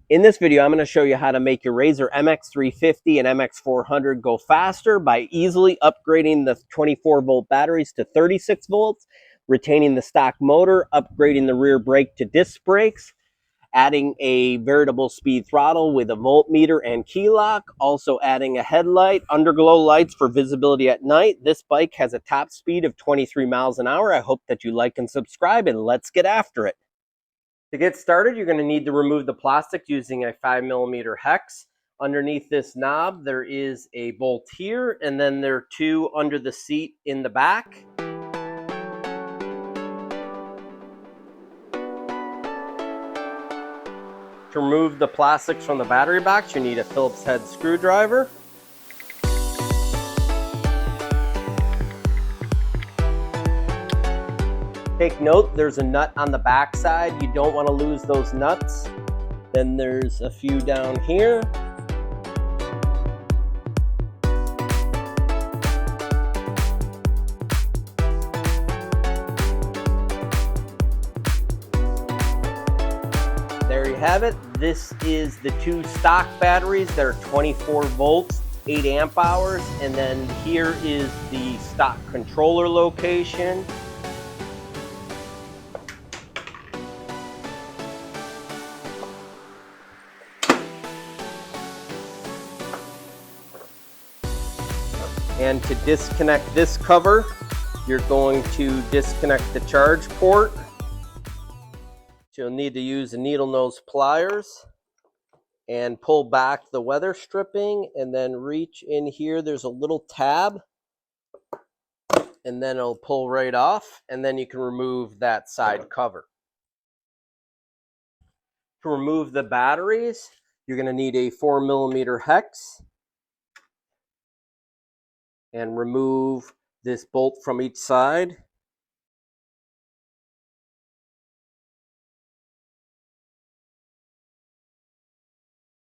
In this video, I'm going to show you how to make your Razor MX350 and MX400 go faster by easily upgrading the 24-volt batteries to 36 volts, retaining the stock motor, upgrading the rear brake to disc brakes, adding a variable speed throttle with a voltmeter and key lock, also adding a headlight, underglow lights for visibility at night. This bike has a top speed of 23 miles an hour. I hope that you like and subscribe, and let's get after it. To get started, you're going to need to remove the plastic using a 5mm hex. Underneath this knob, there is a bolt here, and then there are two under the seat in the back. To remove the plastics from the battery box, you need a Phillips head screwdriver. Take note, there's a nut on the back side. You don't want to lose those nuts. Then there's a few down here. There you have it. This is the two stock batteries that are 24 volts, 8 amp hours. And then here is the stock controller location. And to disconnect this cover, you're going to disconnect the charge port. You'll need to use the needle nose pliers and pull back the weather stripping, and then reach in here. There's a little tab, and then it'll pull right off, and then you can remove that side cover. To remove the batteries, you're going to need a 4mm hex and remove this bolt from each side.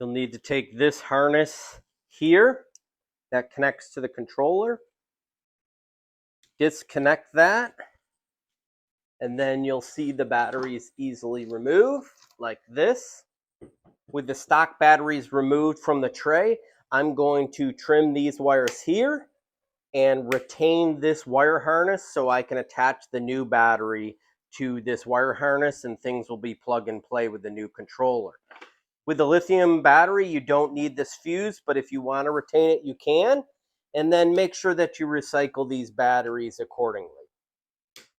You'll need to take this harness here that connects to the controller, disconnect that, and then you'll see the batteries easily remove like this. With the stock batteries removed from the tray, I'm going to trim these wires here and retain this wire harness so I can attach the new battery to this wire harness, and things will be plug and play with the new controller. With the lithium battery, you don't need this fuse, but if you want to retain it, you can. And then make sure that you recycle these batteries accordingly.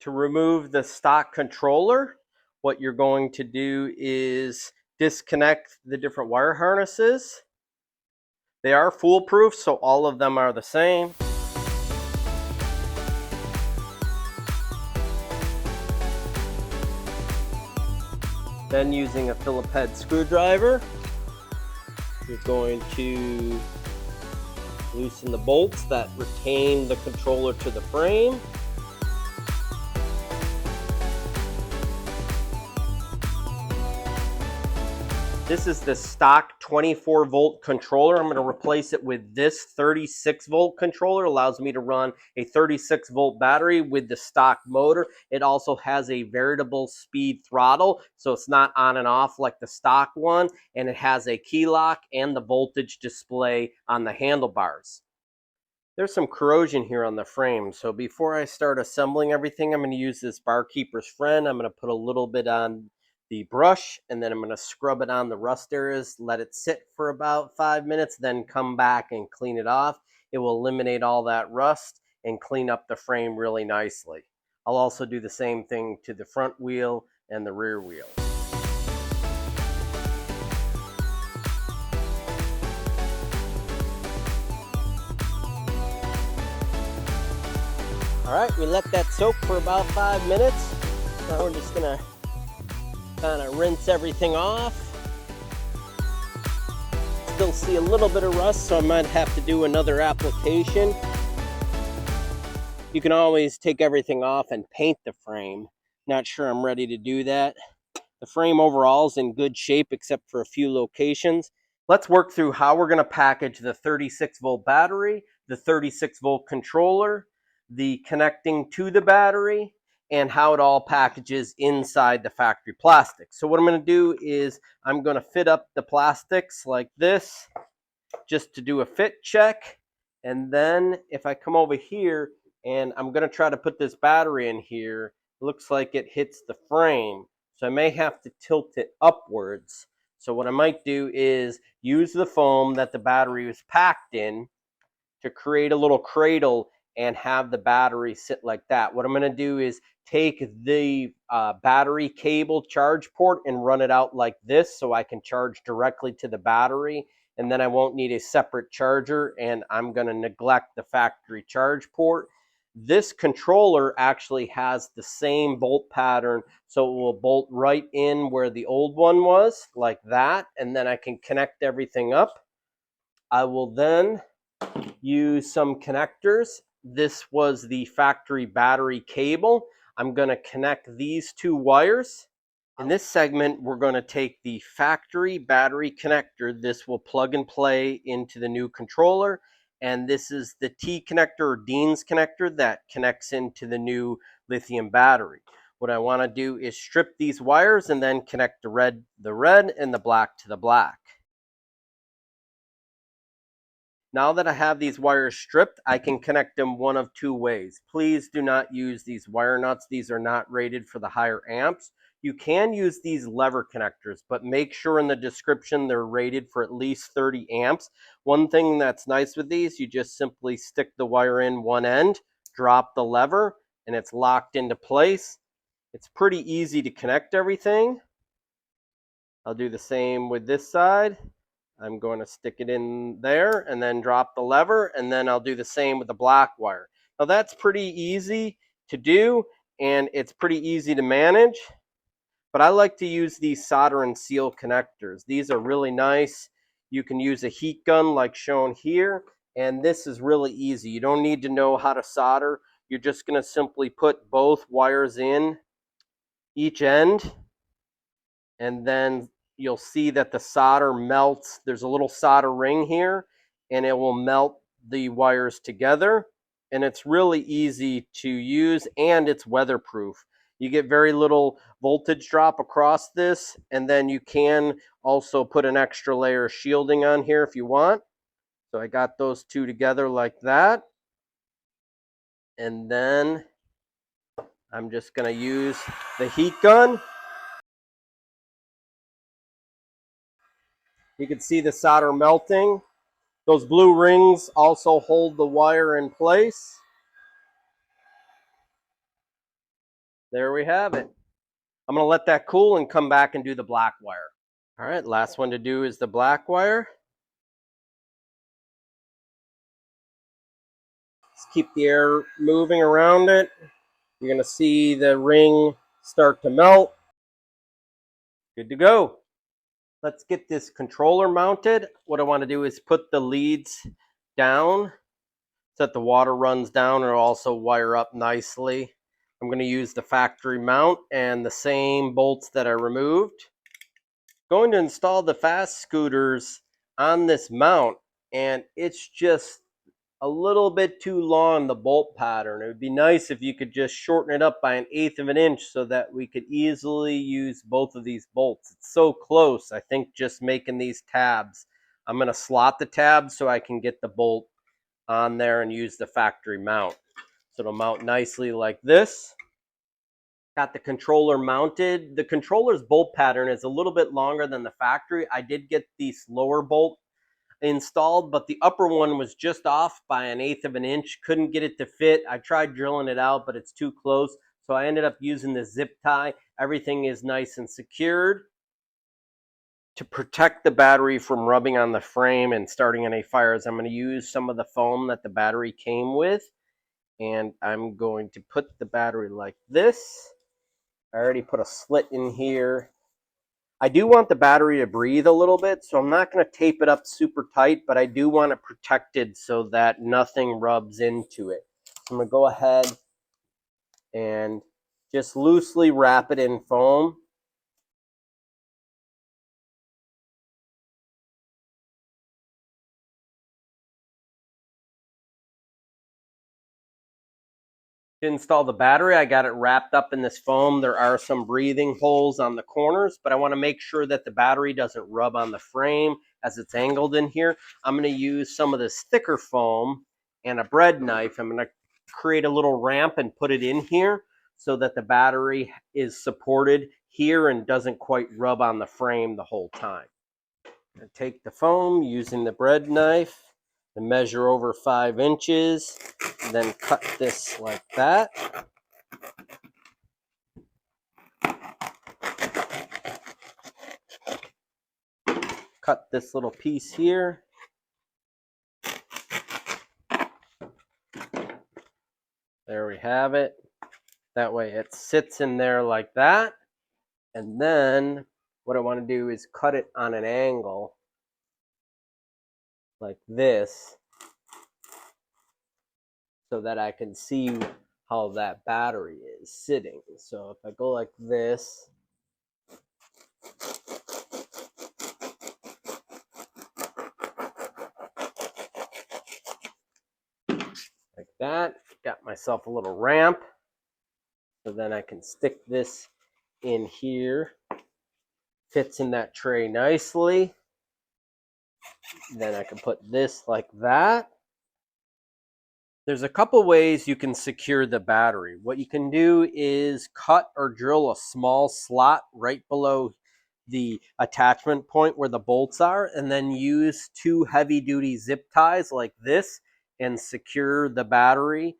To remove the stock controller, what you're going to do is disconnect the different wire harnesses. They are foolproof, so all of them are the same. Then using a Phillips head screwdriver, you're going to loosen the bolts that retain the controller to the frame. This is the stock 24 volt controller. I'm going to replace it with this 36 volt controller. It allows me to run a 36 volt battery with the stock motor. It also has a variable speed throttle, so it's not on and off like the stock one. And it has a key lock and the voltage display on the handlebars. There's some corrosion here on the frame, so before I start assembling everything, I'm going to use this Barkeeper's Friend. I'm going to put a little bit on the brush, and then I'm going to scrub it on the rust areas, let it sit for about 5 minutes, then come back and clean it off. It will eliminate all that rust and clean up the frame really nicely. I'll also do the same thing to the front wheel and the rear wheel. All right, we let that soak for about 5 minutes. Now we're just going to kind of rinse everything off. Still see a little bit of rust, so I might have to do another application. You can always take everything off and paint the frame. Not sure I'm ready to do that. The frame overall is in good shape except for a few locations. Let's work through how we're going to package the 36 volt battery, the 36 volt controller, the connecting to the battery, and how it all packages inside the factory plastic. So what I'm going to do is I'm going to fit up the plastics like this just to do a fit check. And then if I come over here and I'm going to try to put this battery in here, it looks like it hits the frame. So I may have to tilt it upwards. So what I might do is use the foam that the battery was packed in to create a little cradle and have the battery sit like that. What I'm going to do is take the battery cable charge port and run it out like this so I can charge directly to the battery, and then I won't need a separate charger, and I'm going to neglect the factory charge port. This controller actually has the same bolt pattern, so it will bolt right in where the old one was, like that, and then I can connect everything up. I will then use some connectors. This was the factory battery cable. I'm going to connect these two wires. In this segment, we're going to take the factory battery connector. This will plug and play into the new controller. And this is the T connector or Dean's connector that connects into the new lithium battery. What I want to do is strip these wires and then connect the red and the black to the black. Now that I have these wires stripped, I can connect them one of two ways. Please do not use these wire nuts. These are not rated for the higher amps. You can use these lever connectors, but make sure in the description they're rated for at least 30 amps. One thing that's nice with these, you just simply stick the wire in one end, drop the lever, and it's locked into place. It's pretty easy to connect everything. I'll do the same with this side. I'm going to stick it in there and then drop the lever, and then I'll do the same with the black wire. Now that's pretty easy to do, and it's pretty easy to manage, but I like to use these solder and seal connectors. These are really nice. You can use a heat gun like shown here, and this is really easy. You don't need to know how to solder. You're just going to simply put both wires in each end, and then you'll see that the solder melts. There's a little solder ring here, and it will melt the wires together. And it's really easy to use, and it's weatherproof. You get very little voltage drop across this, and then you can also put an extra layer of shielding on here if you want. So I got those two together like that. And then I'm just going to use the heat gun. You can see the solder melting. Those blue rings also hold the wire in place. There we have it. I'm going to let that cool and come back and do the black wire. All right, last one to do is the black wire. Let's keep the air moving around it. You're going to see the ring start to melt. Good to go. Let's get this controller mounted. What I want to do is put the leads down so that the water runs down and also wire up nicely. I'm going to use the factory mount and the same bolts that I removed. Going to install the fast scooters on this mount, and it's just a little bit too long, the bolt pattern. It would be nice if you could just shorten it up by 1/8 of an inch so that we could easily use both of these bolts. It's so close. I think just making these tabs. I'm going to slot the tabs so I can get the bolt on there and use the factory mount. So it'll mount nicely like this. Got the controller mounted. The controller's bolt pattern is a little bit longer than the factory. I did get the lower bolt installed, but the upper one was just off by 1/8 of an inch. Couldn't get it to fit. I tried drilling it out, but it's too close. So I ended up using the zip tie. Everything is nice and secured. To protect the battery from rubbing on the frame and starting any fires, I'm going to use some of the foam that the battery came with. And I'm going to put the battery like this. I already put a slit in here. I do want the battery to breathe a little bit, so I'm not going to tape it up super tight, but I do want it protected so that nothing rubs into it. So I'm going to go ahead and just loosely wrap it in foam. To install the battery, I got it wrapped up in this foam. There are some breathing holes on the corners, but I want to make sure that the battery doesn't rub on the frame as it's angled in here. I'm going to use some of this thicker foam and a bread knife. I'm going to create a little ramp and put it in here so that the battery is supported here and doesn't quite rub on the frame the whole time. I take the foam using the bread knife and measure over 5 inches, then cut this like that. Cut this little piece here. There we have it. That way it sits in there like that. And then what I want to do is cut it on an angle like this so that I can see how that battery is sitting. So if I go like this, like that, got myself a little ramp. So then I can stick this in here. Fits in that tray nicely. Then I can put this like that. There's a couple ways you can secure the battery. What you can do is cut or drill a small slot right below the attachment point where the bolts are, and then use 2 heavy-duty zip ties like this and secure the battery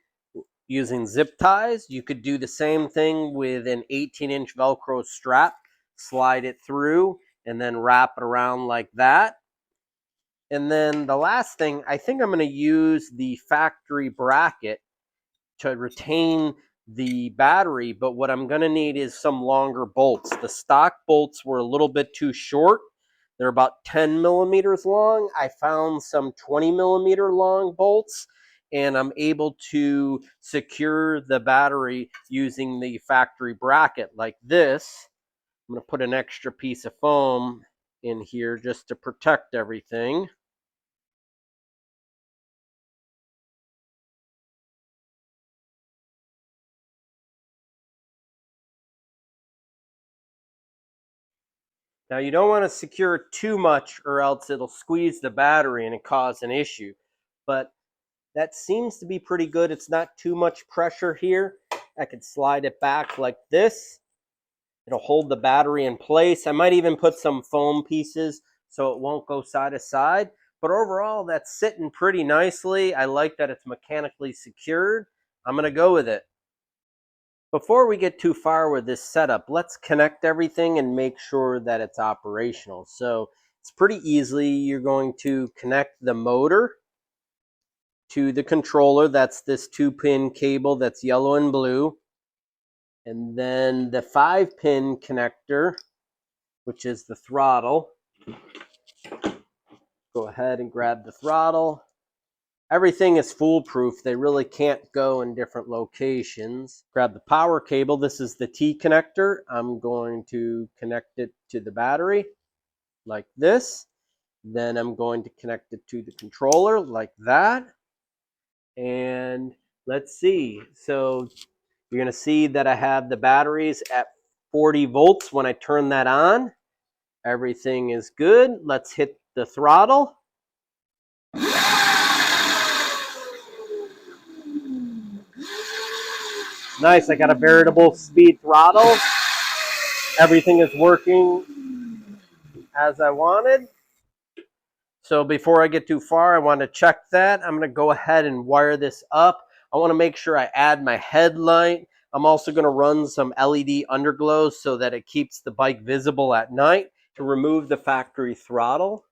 using zip ties. You could do the same thing with an 18-inch Velcro strap, slide it through, and then wrap it around like that. And then the last thing, I think I'm going to use the factory bracket to retain the battery, but what I'm going to need is some longer bolts. The stock bolts were a little bit too short. They're about 10 millimeters long. I found some 20 millimeter long bolts, and I'm able to secure the battery using the factory bracket like this. I'm going to put an extra piece of foam in here just to protect everything. Now you don't want to secure too much or else it'll squeeze the battery and cause an issue. But that seems to be pretty good. It's not too much pressure here. I could slide it back like this. It'll hold the battery in place. I might even put some foam pieces so it won't go side to side. But overall, that's sitting pretty nicely. I like that it's mechanically secured. I'm going to go with it. Before we get too far with this setup, let's connect everything and make sure that it's operational. So it's pretty easily. You're going to connect the motor to the controller. That's this 2-pin cable that's yellow and blue. And then the 5-pin connector, which is the throttle. Go ahead and grab the throttle. Everything is foolproof. They really can't go in different locations. Grab the power cable. This is the T connector. I'm going to connect it to the battery like this. Then I'm going to connect it to the controller like that. And let's see. So you're going to see that I have the batteries at 40 volts when I turn that on. Everything is good. Let's hit the throttle. Nice, I got a variable speed throttle. Everything is working as I wanted. So before I get too far, I want to check that. I'm going to go ahead and wire this up. I want to make sure I add my headlight. I'm also going to run some LED underglow so that it keeps the bike visible at night. To remove the factory throttle,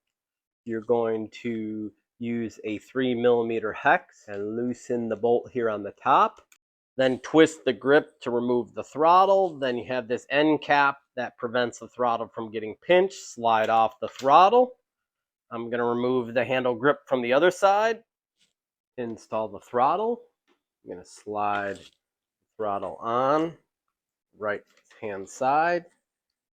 you're going to use a 3mm hex and loosen the bolt here on the top. Then twist the grip to remove the throttle. Then you have this end cap that prevents the throttle from getting pinched. Slide off the throttle. I'm going to remove the handle grip from the other side. Install the throttle. I'm going to slide the throttle on, right hand side.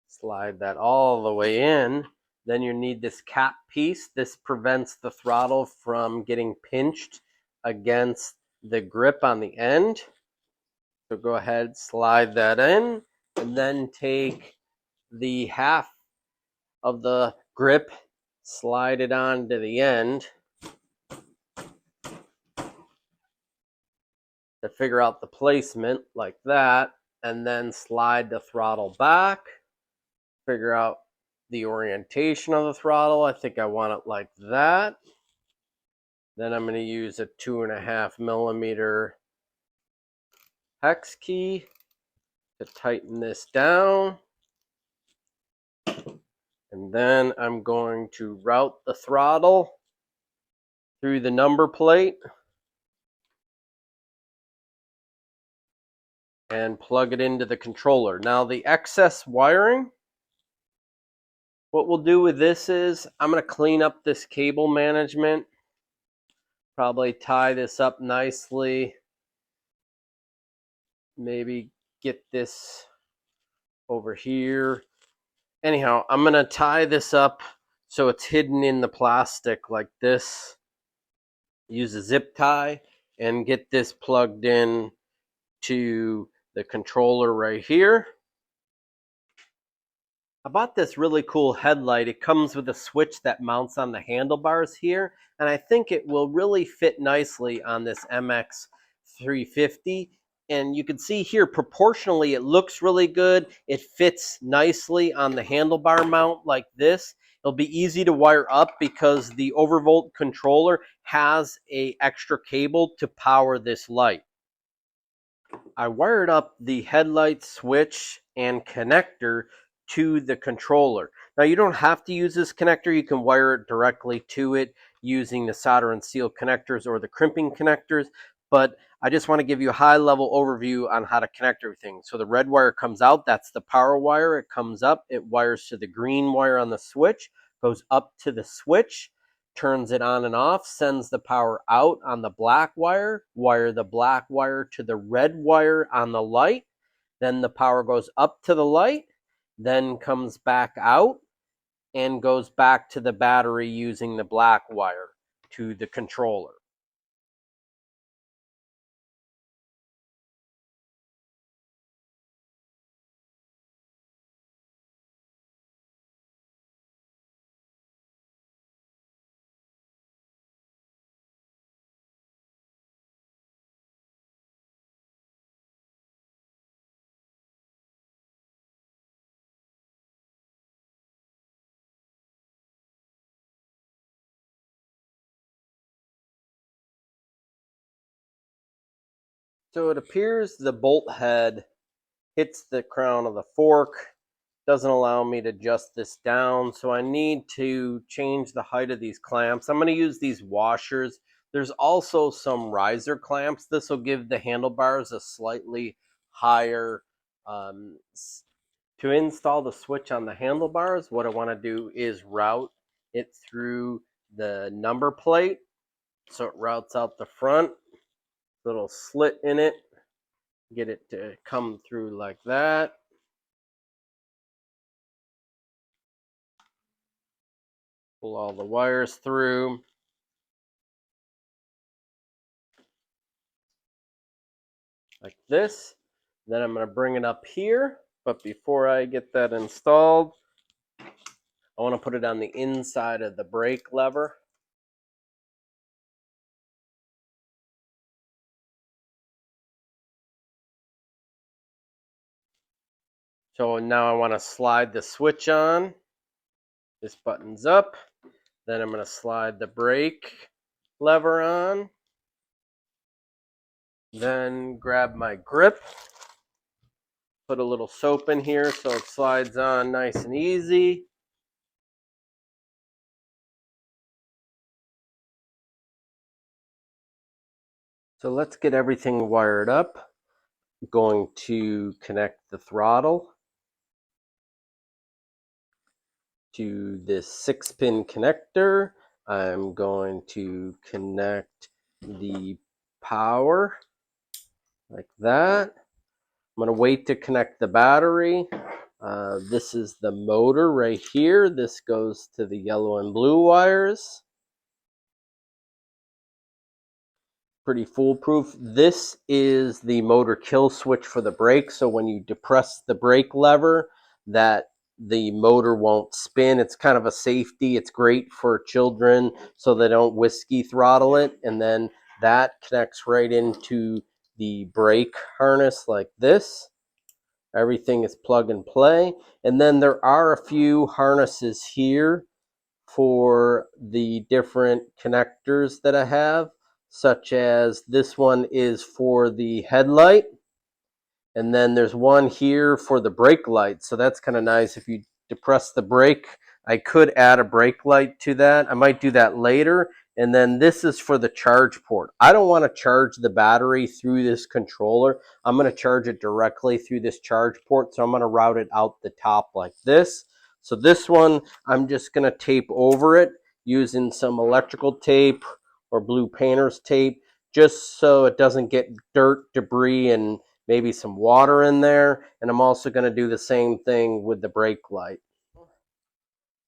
Slide that all the way in. Then you need this cap piece. This prevents the throttle from getting pinched against the grip on the end. So go ahead, slide that in, and then take the half of the grip, slide it on to the end to figure out the placement like that, and then slide the throttle back, figure out the orientation of the throttle. I think I want it like that. Then I'm going to use a 2.5 millimeter hex key to tighten this down. And then I'm going to route the throttle through the number plate and plug it into the controller. Now the excess wiring, what we'll do with this is I'm going to clean up this cable management, probably tie this up nicely, maybe get this over here. Anyhow, I'm going to tie this up so it's hidden in the plastic like this. Use a zip tie and get this plugged in to the controller right here. I bought this really cool headlight. It comes with a switch that mounts on the handlebars here, and I think it will really fit nicely on this MX350. And you can see here, proportionally, it looks really good. It fits nicely on the handlebar mount like this. It'll be easy to wire up because the Overvolt controller has an extra cable to power this light. I wired up the headlight switch and connector to the controller. Now you don't have to use this connector. You can wire it directly to it using the solder and seal connectors or the crimping connectors, but I just want to give you a high level overview on how to connect everything. So the red wire comes out, that's the power wire. It comes up, it wires to the green wire on the switch, goes up to the switch, turns it on and off, sends the power out on the black wire, wire the black wire to the red wire on the light, then the power goes up to the light, then comes back out and goes back to the battery using the black wire to the controller. So it appears the bolt head hits the crown of the fork, doesn't allow me to adjust this down, so I need to change the height of these clamps. I'm going to use these washers. There's also some riser clamps. This will give the handlebars a slightly higher. To install the switch on the handlebars, what I want to do is route it through the number plate. So it routes out the front, little slit in it, get it to come through like that. Pull all the wires through. Like this. Then I'm going to bring it up here. But before I get that installed, I want to put it on the inside of the brake lever. So now I want to slide the switch on. This button's up. Then I'm going to slide the brake lever on. Then grab my grip. Put a little soap in here so it slides on nice and easy. So let's get everything wired up. I'm going to connect the throttle to this 6-pin connector. I'm going to connect the power like that. I'm going to wait to connect the battery. This is the motor right here. This goes to the yellow and blue wires. pretty foolproof. This is the motor kill switch for the brake. So when you depress the brake lever, that the motor won't spin. It's kind of a safety. It's great for children so they don't whiskey throttle it. And then that connects right into the brake harness like this. Everything is plug and play. And then there are a few harnesses here for the different connectors that I have, such as this one is for the headlight. And then there's one here for the brake light. So that's kind of nice. If you depress the brake, I could add a brake light to that. I might do that later. And then this is for the charge port. I don't want to charge the battery through this controller. I'm going to charge it directly through this charge port. So I'm going to route it out the top like this. So this one, I'm just going to tape over it using some electrical tape or blue painter's tape, just so it doesn't get dirt, debris, and maybe some water in there. And I'm also going to do the same thing with the brake light.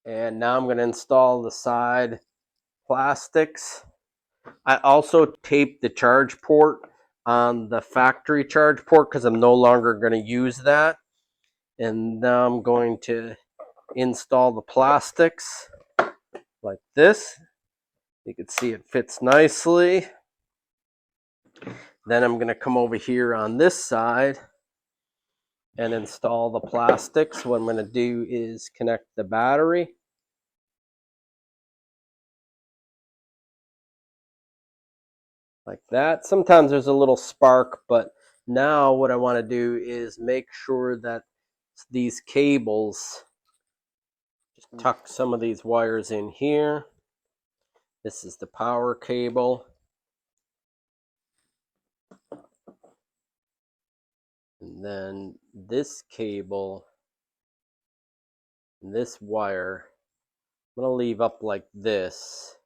And now I'm going to install the side plastics. I also taped the charge port on the factory charge port because I'm no longer going to use that. And now I'm going to install the plastics like this. You can see it fits nicely. Then I'm going to come over here on this side and install the plastics. What I'm going to do is connect the battery. Like that. Sometimes there's a little spark, but now what I want to do is make sure that these cables, just tuck some of these wires in here. This is the power cable. And then this cable, and this wire, I'm going to leave up like this.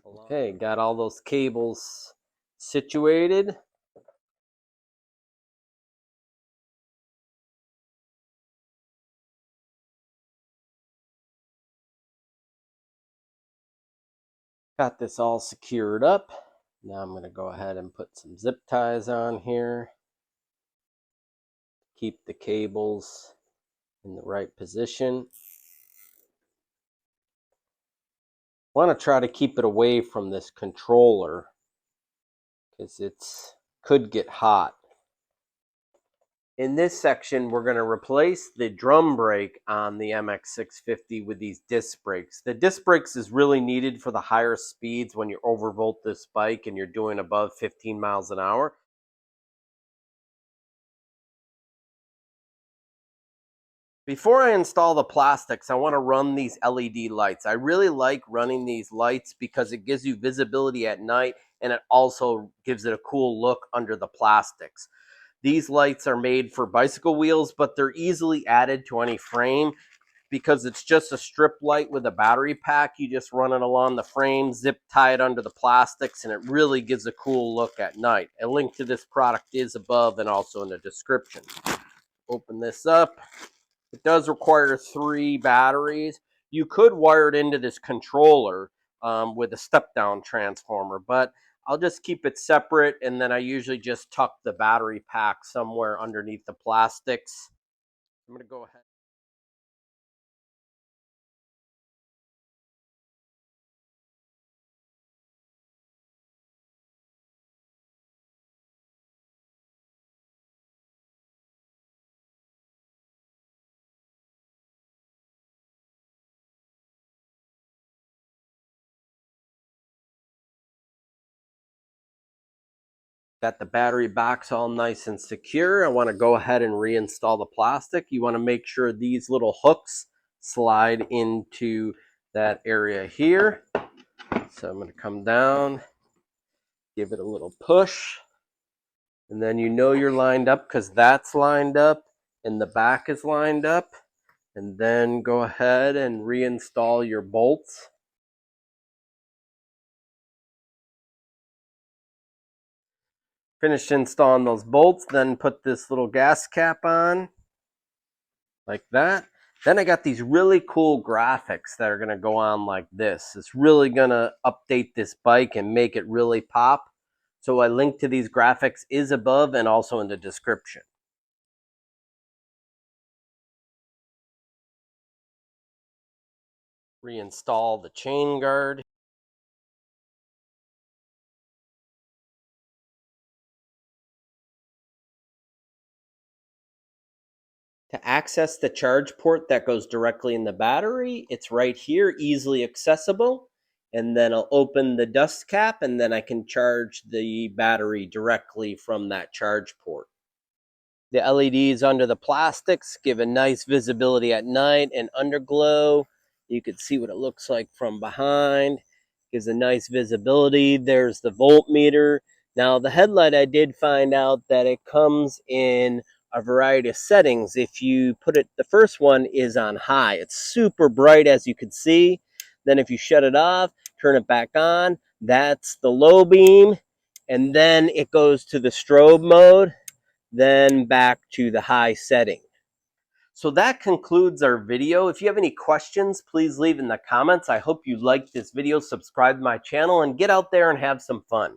Okay, got all those cables situated. Got this all secured up. Now I'm going to go ahead and put some zip ties on here. Keep the cables in the right position. I want to try to keep it away from this controller because it could get hot. In this section, we're going to replace the drum brake on the MX650 with these disc brakes. The disc brakes is really needed for the higher speeds when you overvolt this bike and you're doing above 15 miles an hour. Before I install the plastics, I want to run these LED lights. I really like running these lights because it gives you visibility at night and it also gives it a cool look under the plastics. These lights are made for bicycle wheels, but they're easily added to any frame because it's just a strip light with a battery pack. You just run it along the frame, zip tie it under the plastics, and it really gives a cool look at night. A link to this product is above and also in the description. Open this up. It does require 3 batteries. You could wire it into this controller with a step-down transformer, but I'll just keep it separate, and then I usually just tuck the battery pack somewhere underneath the plastics. I'm going to go ahead. Got the battery box all nice and secure. I want to go ahead and reinstall the plastic. You want to make sure these little hooks slide into that area here. So I'm going to come down, give it a little push, and then you know you're lined up because that's lined up and the back is lined up. And then go ahead and reinstall your bolts. Finished installing those bolts, then put this little gas cap on like that. Then I got these really cool graphics that are going to go on like this. It's really going to update this bike and make it really pop. So a link to these graphics is above and also in the description. Reinstall the chain guard. To access the charge port that goes directly in the battery, it's right here, easily accessible. And then I'll open the dust cap and then I can charge the battery directly from that charge port. The LEDs under the plastics give a nice visibility at night and underglow. You can see what it looks like from behind. Gives a nice visibility. There's the voltmeter. Now the headlight, I did find out that it comes in a variety of settings. If you put it, the first one is on high. It's super bright, as you can see. Then if you shut it off, turn it back on, that's the low beam. And then it goes to the strobe mode, then back to the high setting. So that concludes our video. If you have any questions, please leave in the comments. I hope you liked this video, subscribe to my channel, and get out there and have some fun.